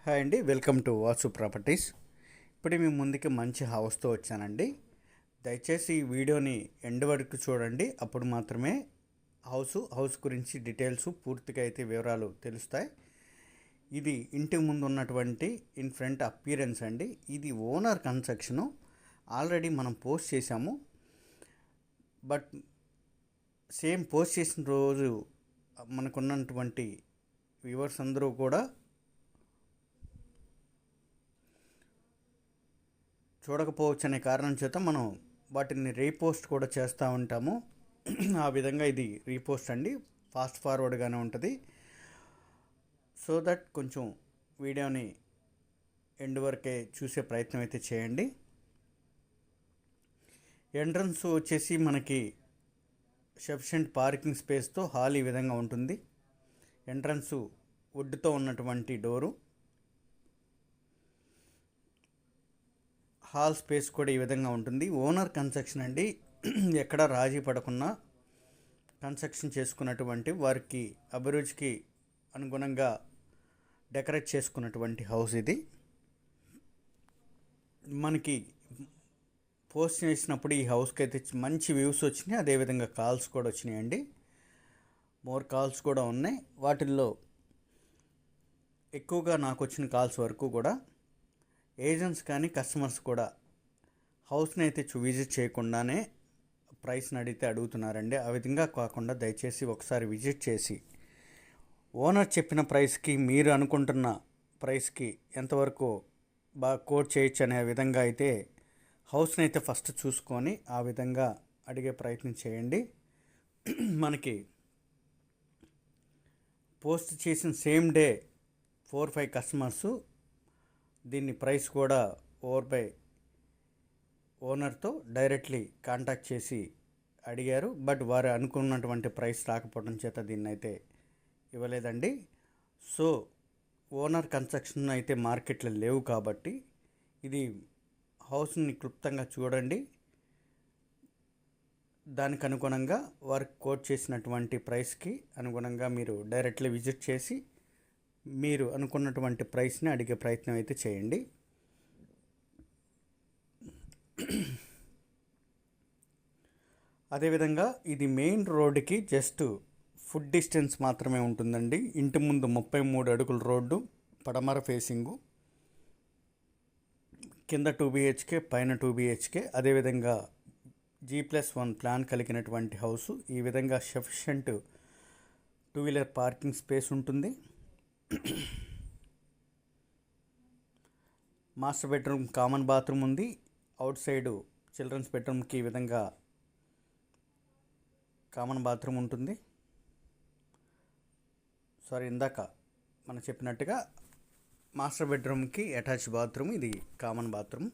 Hi అండి, welcome to Vasu properties. ఇప్పుడు మీ ముందుకి మంచి హౌస్తో వచ్చానండి. దయచేసి ఈ వీడియోని ఎండ్ వరకు చూడండి. అప్పుడు మాత్రమే హౌస్ గురించి డీటెయిల్స్ పూర్తిగా అయితే వివరాలు తెలుస్తాయి. ఇది ఇంటి ముందు ఉన్నటువంటి ఇన్ ఫ్రంట్ అపియరెన్స్ అండి. ఇది ఓనర్ కన్స్ట్రక్షను. ఆల్రెడీ మనం పోస్ట్ చేశాము. బట్ సేమ్ పోస్ట్ చేసిన రోజు మనకున్నటువంటి వ్యూవర్స్ అందరూ కూడా చూడకపోవచ్చు అనే కారణం చేత మనం వాటిని రీపోస్ట్ కూడా చేస్తూ ఉంటాము. ఆ విధంగా ఇది రీపోస్ట్ అండి, ఫాస్ట్ ఫార్వర్డ్గానే ఉంటుంది. సో దట్ కొంచెం వీడియోని ఎండ్ వరకే చూసే ప్రయత్నం అయితే చేయండి. ఎంట్రన్స్ వచ్చేసి మనకి సఫిషియెంట్ పార్కింగ్ స్పేస్తో హాల్ ఈ విధంగా ఉంటుంది. ఎంట్రన్స్ వుడ్తో ఉన్నటువంటి డోరు, హాల్ స్పేస్ కూడా ఈ విధంగా ఉంటుంది. ఓనర్ కన్స్ట్రక్షన్ అండి. ఎక్కడ రాజీ పడకుండా కన్స్ట్రక్షన్ చేసుకున్నటువంటి వారికి అభిరుచికి అనుగుణంగా డెకరేట్ చేసుకున్నటువంటి హౌస్ ఇది. మనకి పోస్ట్ చేసినప్పుడు ఈ హౌస్కి అయితే మంచి వ్యూస్ వచ్చినాయి, అదేవిధంగా కాల్స్ కూడా వచ్చినాయండి. మోర్ కాల్స్ కూడా ఉన్నాయి. వాటిల్లో ఎక్కువగా నాకు వచ్చిన కాల్స్ వరకు కూడా ఏజెంట్స్ కానీ కస్టమర్స్ కూడా హౌస్ని అయితే విజిట్ చేయకుండానే ప్రైస్ని అడుగుతున్నారండి. ఆ విధంగా కాకుండా దయచేసి ఒకసారి విజిట్ చేసి ఓనర్ చెప్పిన ప్రైస్కి మీరు అనుకుంటున్న ప్రైస్కి ఎంతవరకు బాగా కోట్ చేయొచ్చు అనే విధంగా అయితే హౌస్ని అయితే ఫస్ట్ చూసుకొని ఆ విధంగా అడిగే ప్రయత్నం చేయండి. మనకి పోస్ట్ చేసిన సేమ్ డే 4-5 కస్టమర్సు దీన్ని ప్రైస్ కూడా ఓనర్తో డైరెక్ట్లీ కాంటాక్ట్ చేసి అడిగారు. బట్ వారు అనుకున్నటువంటి ప్రైస్ రాకపోవడం చేత దీన్ని అయితే ఇవ్వలేదండి. సో ఓనర్ కన్స్ట్రక్షన్ అయితే మార్కెట్లో లేవు కాబట్టి ఇది హౌస్ని క్లుప్తంగా చూడండి. దానికి అనుగుణంగా వారు కోట్ చేసినటువంటి ప్రైస్కి అనుగుణంగా మీరు డైరెక్ట్లీ విజిట్ చేసి మీరు అనుకున్నటువంటి ప్రైస్ని అడిగే ప్రయత్నం అయితే చేయండి. అదేవిధంగా ఇది మెయిన్ రోడ్డుకి జస్ట్ ఫుట్ డిస్టెన్స్ మాత్రమే ఉంటుందండి. ఇంటి ముందు 33 అడుగుల రోడ్డు, పడమర ఫేసింగు, కింద 2 BHK, పైన 2 BHK. అదేవిధంగా G+1 ప్లాన్ కలిగినటువంటి హౌసు. ఈ విధంగా సఫిషియెంట్ 2 వీలర్ పార్కింగ్ స్పేస్ ఉంటుంది. మాస్టర్ బెడ్రూమ్, కామన్ బాత్రూమ్ ఉంది. అవుట్ సైడు చిల్డ్రన్స్ బెడ్రూమ్కి ఈ విధంగా కామన్ బాత్రూమ్ ఉంటుంది. ఇందాక మనం చెప్పినట్టుగా మాస్టర్ బెడ్రూమ్కి అటాచ్ బాత్రూమ్, ఇది కామన్ బాత్రూమ్.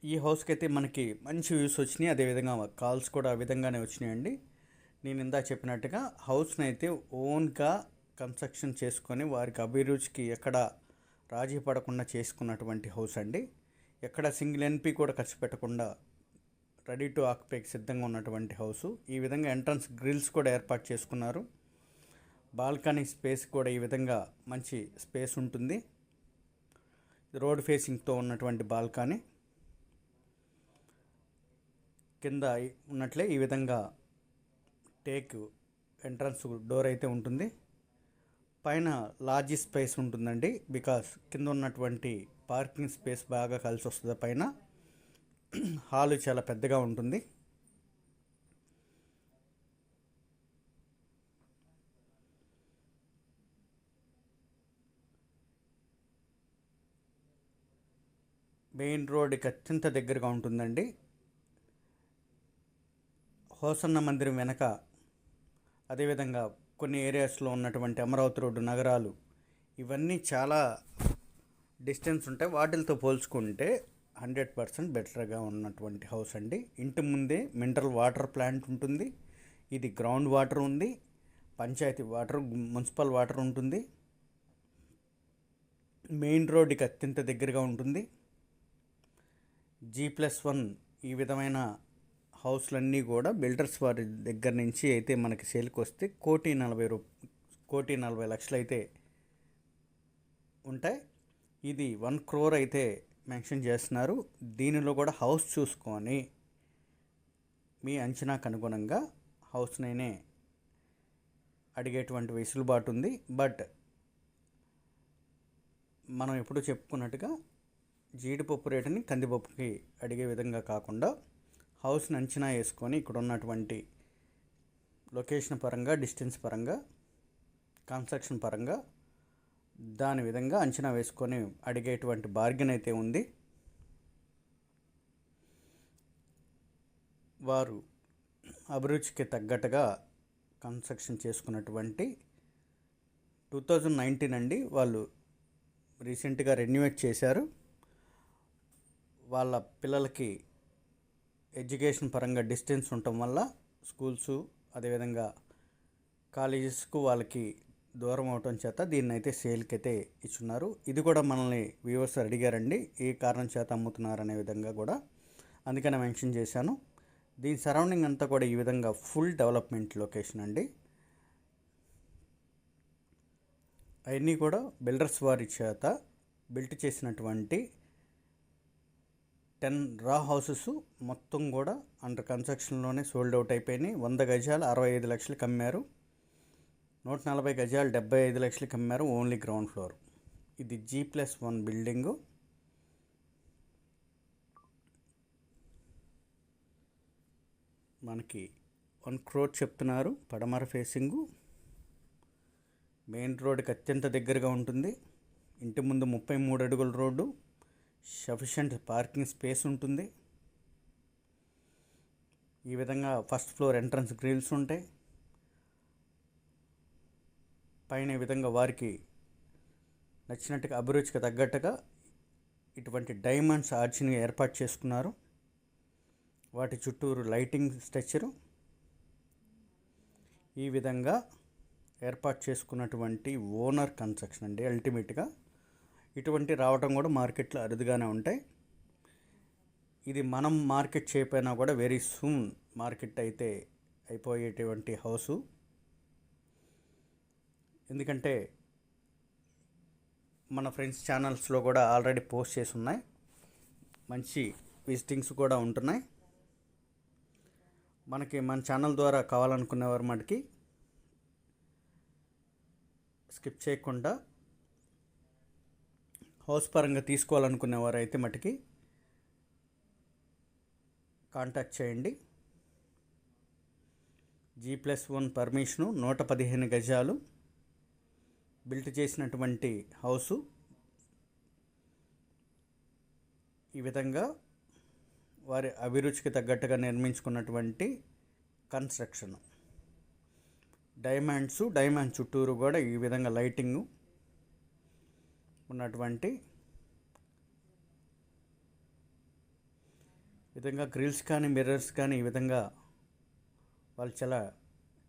ఈ హౌస్కి అయితే మనకి మంచి వ్యూస్ వచ్చినాయి, అదేవిధంగా కాల్స్ కూడా ఆ విధంగానే వచ్చినాయండి. నేను ఇందాక చెప్పినట్టుగా హౌస్ని అయితే ఓన్గా కన్స్ట్రక్షన్ చేసుకొని వారికి అభిరుచికి ఎక్కడ రాజీ పడకుండా చేసుకున్నటువంటి హౌస్ అండి. ఎక్కడ సింగిల్ ఎన్పి కూడా ఖర్చు పెట్టకుండా రెడీ టు ఆక్యుపైకి సిద్ధంగా ఉన్నటువంటి హౌసు. ఈ విధంగా ఎంట్రన్స్ గ్రిల్స్ కూడా ఏర్పాటు చేసుకున్నారు. బాల్కనీ స్పేస్ కూడా ఈ విధంగా మంచి స్పేస్ ఉంటుంది. రోడ్ ఫేసింగ్తో ఉన్నటువంటి బాల్కనీ, కింద ఉన్నట్లే ఈ విధంగా టేక్ ఎంట్రన్స్ డోర్ అయితే ఉంటుంది. పైన లార్జ్ స్పేస్ ఉంటుందండి, బికాస్ కింద ఉన్నటువంటి పార్కింగ్ స్పేస్ బాగా కలిసి వస్తుంది. పైన హాలు చాలా పెద్దగా ఉంటుంది. మెయిన్ రోడ్డుకి అత్యంత దగ్గరగా ఉంటుందండి. హోసన్న మందిరం వెనక, అదేవిధంగా కొన్ని ఏరియాస్లో ఉన్నటువంటి అమరావతి రోడ్డు నగరాలు, ఇవన్నీ చాలా డిస్టెన్స్ ఉంటాయి. వాటితో పోల్చుకుంటే 100% బెటర్గా ఉన్నటువంటి హౌస్ అండి. ఇంటి ముందే మినరల్ వాటర్ ప్లాంట్ ఉంటుంది. ఇది గ్రౌండ్ వాటర్ ఉంది, పంచాయతీ వాటర్, మున్సిపల్ వాటర్ ఉంటుంది. మెయిన్ రోడ్డుకి అత్యంత దగ్గరగా ఉంటుంది. G+1 ఈ విధమైన హౌస్లన్నీ కూడా బిల్డర్స్ వారి దగ్గర నుంచి అయితే మనకి సేల్కి వస్తే 1,40,00,000 అయితే ఉంటాయి. ఇది 1 crore అయితే మెన్షన్ చేస్తున్నారు. దీనిలో కూడా హౌస్ చూసుకొని మీ అంచనాకు అనుగుణంగా హౌస్నైనే అడిగేటువంటి వెసులుబాటు ఉంది. బట్ మనం ఎప్పుడు చెప్పుకున్నట్టుగా జీడిపప్పు రేటుని కందిపప్పుకి అడిగే విధంగా కాకుండా హౌస్ని అంచనా వేసుకొని ఇక్కడ ఉన్నటువంటి లొకేషన్ పరంగా, డిస్టెన్స్ పరంగా, కన్స్ట్రక్షన్ పరంగా దాని విధంగా అంచనా వేసుకొని అడిగేటువంటి బార్గెన్ అయితే ఉంది. వారు అభిరుచికి తగ్గట్టుగా కన్స్ట్రక్షన్ చేసుకున్నటువంటి 2019 అండి. వాళ్ళు రీసెంట్గా రెన్యువేట్ చేశారు. వాళ్ళ పిల్లలకి ఎడ్యుకేషన్ పరంగా డిస్టెన్స్ ఉండటం వల్ల స్కూల్స్ అదేవిధంగా కాలేజెస్కు వాళ్ళకి దూరం అవటం చేత దీన్ని అయితే సేల్కి అయితే ఇచ్చున్నారు. ఇది కూడా మనల్ని వ్యూవర్స్ అడిగారండి, ఏ కారణం చేత అమ్ముతున్నారు అనే విధంగా కూడా, అందుకనే మెన్షన్ చేశాను. దీని సరౌండింగ్ అంతా కూడా ఈ విధంగా ఫుల్ డెవలప్మెంట్ లొకేషన్ అండి. అవన్నీ కూడా బిల్డర్స్ వారి చేత బిల్ట్ చేసినటువంటి 10 రా హౌసెస్ మొత్తం కూడా అండర్ కన్స్ట్రక్షన్లోనే సోల్డ్ అవుట్ అయిపోయినాయి. 100 గజాలు 65 లక్షలకి అమ్మారు. 140 గజాలు 75 లక్షలకి అమ్మారు, ఓన్లీ గ్రౌండ్ ఫ్లోర్. ఇది G+1 బిల్డింగు. మనకి 1 crore చెప్తున్నారు. పడమర ఫేసింగు, మెయిన్ రోడ్కి అత్యంత దగ్గరగా ఉంటుంది. ఇంటి ముందు 33 అడుగుల రోడ్డు, సఫిషియంట్ పార్కింగ్ స్పేస్ ఉంటుంది. ఈ విధంగా ఫస్ట్ ఫ్లోర్ ఎంట్రన్స్ గ్రిల్స్ ఉంటాయి. పైన ఈ విధంగా వారికి నచ్చినట్టుగా అభిరుచికి తగ్గట్టుగా ఇటువంటి డైమండ్స్ ఆర్చ్ని ఏర్పాటు చేసుకున్నారు. వాటి చుట్టూరు లైటింగ్ స్ట్రక్చరు ఈ విధంగా ఏర్పాటు చేసుకున్నటువంటి ఓనర్ కన్స్ట్రక్షన్ అండి. అల్టిమేట్గా ఇటువంటి రావడం కూడా మార్కెట్లో అరుదుగానే ఉంటాయి. ఇది మనం మార్కెట్ చేయకపోయినా కూడా వెరీ సూన్ మార్కెట్ అయితే అయిపోయేటువంటి హౌసు. ఎందుకంటే మన ఫ్రెండ్స్ ఛానల్స్లో కూడా ఆల్రెడీ పోస్ట్ చేసి ఉన్నాయి, మంచి విజిటింగ్స్ కూడా ఉంటున్నాయి. మనకి మన ఛానల్ ద్వారా కావాలనుకునేవారు మటుకి స్కిప్ చేయకుండా హౌస్ పరంగా తీసుకోవాలనుకునేవారు అయితే మటుకి కాంటాక్ట్ చేయండి. G+1 పర్మిషను, 115 గజాలు బిల్ట్ చేసినటువంటి హౌసు. ఈ విధంగా వారి అభిరుచికి తగ్గట్టుగా నిర్మించుకున్నటువంటి కన్స్ట్రక్షన్. డైమండ్ చుట్టూరు కూడా ఈ విధంగా లైటింగు ఉన్నటువంటి విధంగా గ్రిల్స్ కానీ మిర్రర్స్ కానీ ఈ విధంగా వాళ్ళు చాలా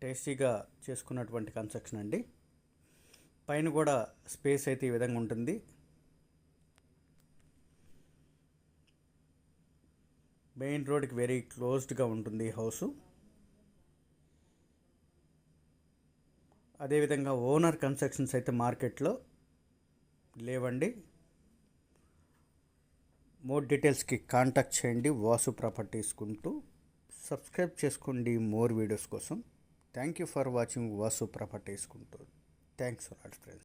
టేస్టీగా చేసుకున్నటువంటి కన్స్ట్రక్షన్ అండి. పైన కూడా స్పేస్ అయితే ఈ విధంగా ఉంటుంది. మెయిన్ రోడ్కి వెరీ క్లోజ్డ్గా ఉంటుంది ఈ హౌసు. అదేవిధంగా ఓనర్ కన్స్ట్రక్షన్స్ అయితే మార్కెట్లో లేవండి. మోర్ డీటెయిల్స్కి కాంటాక్ట్ చేయండి వాసు ప్రాపర్టీస్ కుంటూ. సబ్స్క్రైబ్ చేసుకోండి మోర్ వీడియోస్ కోసం. Thank you for watching Vasu properties కుంటూ. Thanks for all friends.